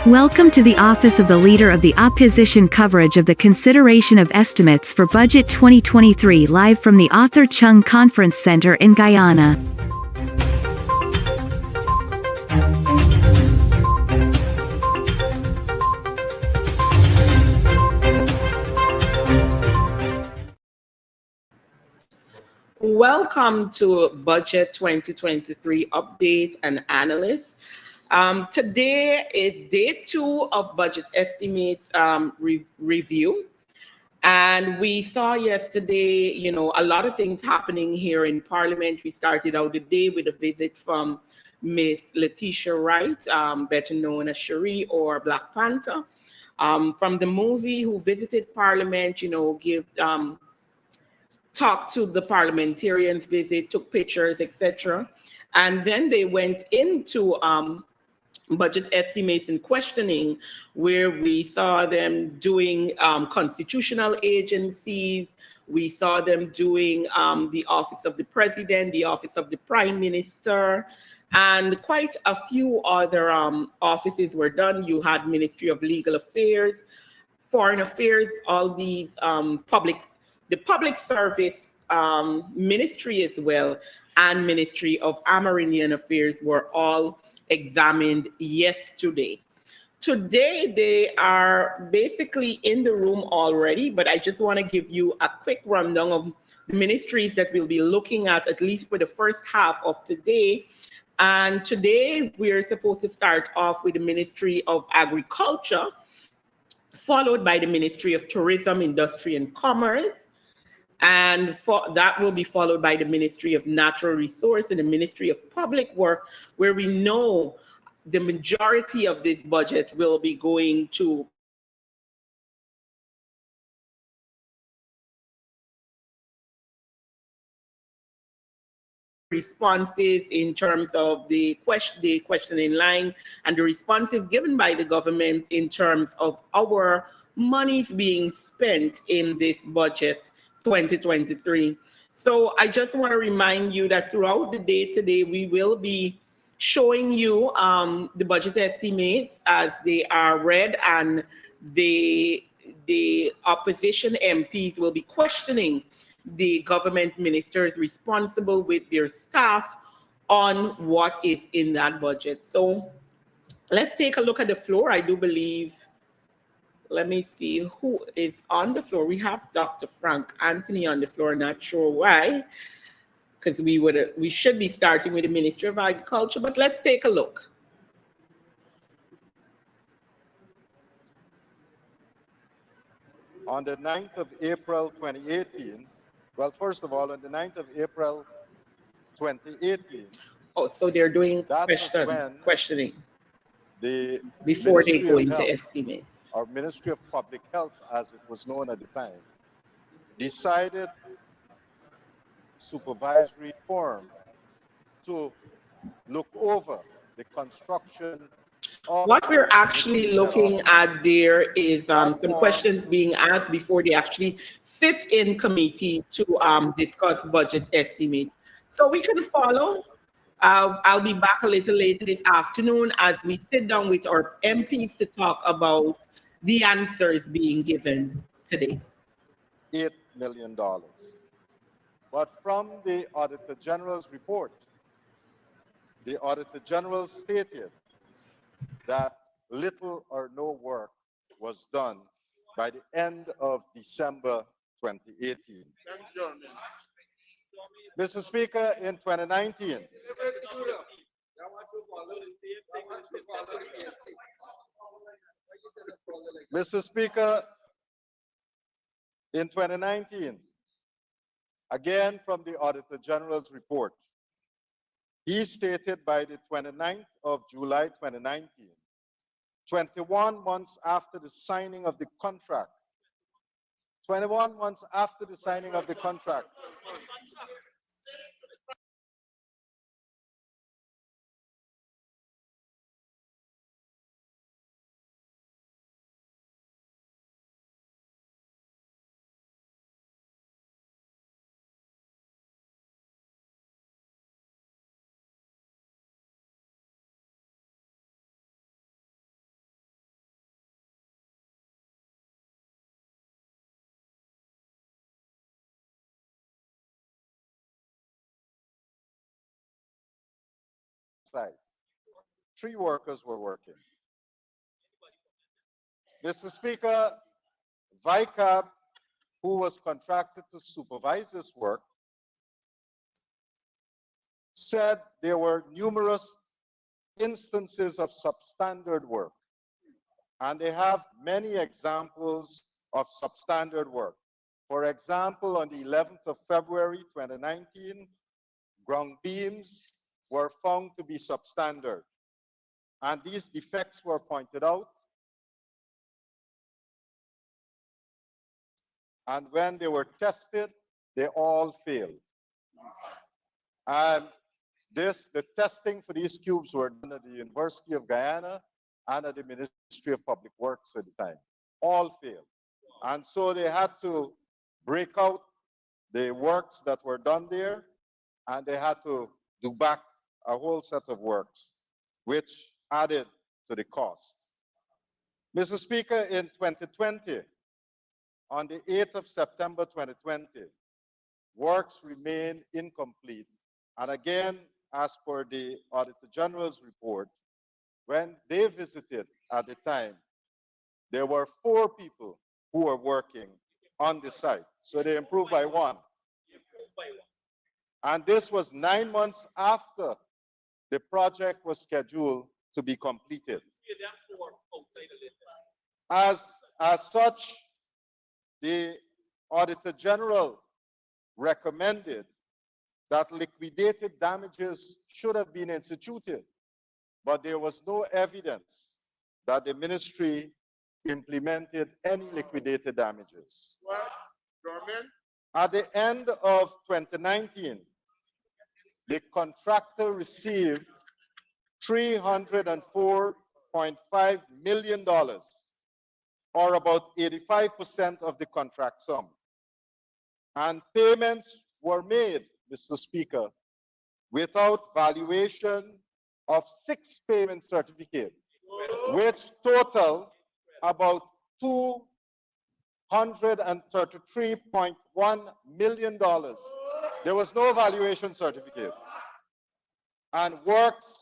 Welcome to the Office of the Leader of the Opposition coverage of the consideration of estimates for Budget 2023 live from the Arthur Chung Conference Center in Guyana. Welcome to Budget 2023 Update and Analysis. Today is day 2 of budget estimates review. And we saw yesterday, a lot of things happening here in Parliament. We started out the day with a visit from Miss Letitia Wright, better known as Cherie or Black Panther, from the movie, who visited Parliament, talked to the parliamentarians, took pictures, etc. And then they went into budget estimates and questioning, where we saw them doing constitutional agencies. We saw them doing the Office of the President, the Office of the Prime Minister, and quite a few other offices were done. You had Ministry of Legal Affairs, Foreign Affairs, all these the Public Service Ministry as well, and Ministry of Amerindian Affairs were all examined yesterday. Today, they are basically in the room already, but I just want to give you a quick rundown of the ministries that we'll be looking at least for the first half of today. And today, we're supposed to start off with the Ministry of Agriculture, followed by the Ministry of Tourism, Industry, and Commerce. And that will be followed by the Ministry of Natural Resources and the Ministry of Public Work, where we know the majority of this budget will be going to responses in terms of the questioning line and the responses given by the government in terms of our monies being spent in this budget 2023. So I just want to remind you that throughout the day today, we will be showing you the budget estimates as they are read, and the opposition MPs will be questioning the government ministers responsible with their staff on what is in that budget. So let's take a look at the floor. I do believe, let me see who is on the floor. We have Dr. Frank Anthony on the floor, not sure why, because we should be starting with the Ministry of Agriculture, but let's take a look. On the 9th of April 2018, well, first of all, on the 9th of April 2018. Oh, so they're doing questioning before they go into estimates. Our Ministry of Public Health, as it was known at the time, decided supervisory form to look over the construction of what we're actually looking at there is some questions being asked before they actually sit in committee to discuss budget estimates. So we can follow. I'll be back a little later this afternoon as we sit down with our MPs to talk about the answers being given today. $8 million. But from the Auditor General's report, the Auditor General stated that little or no work was done by the end of December 2018. Mr. Speaker, in 2019, Mr. Speaker, in 2019, again from the Auditor General's report, he stated by the 29th of July 2019 21 months after the signing of the contract. 21 months after the signing of the contract. Site. 3 workers were working. Mr. Speaker, VICAP, who was contracted to supervise this work, said there were numerous instances of substandard work. And they have many examples of substandard work. For example, on the 11th of February 2019, ground beams were found to be substandard. And these defects were pointed out. And when they were tested, they all failed. And the testing for these cubes were done at the University of Guyana and at the Ministry of Public Works at the time. All failed. And so they had to break out the works that were done there, and they had to do back a whole set of works, which added to the cost. Mr. Speaker, in 2020, on the 8th of September 2020, works remain incomplete. And again, as per the Auditor General's report, when they visited at the time, there were 4 people who were working on the site. So they improved by 1. And this was 9 months after the project was scheduled to be completed. As such, the Auditor General recommended that liquidated damages should have been instituted, but there was no evidence that the ministry implemented any liquidated damages. At the end of 2019, the contractor received $304.5 million, or about 85% of the contract sum. And payments were made, Mr. Speaker, without valuation of 6 payment certificates, which total about $233.1 million. There was no valuation certificate. And works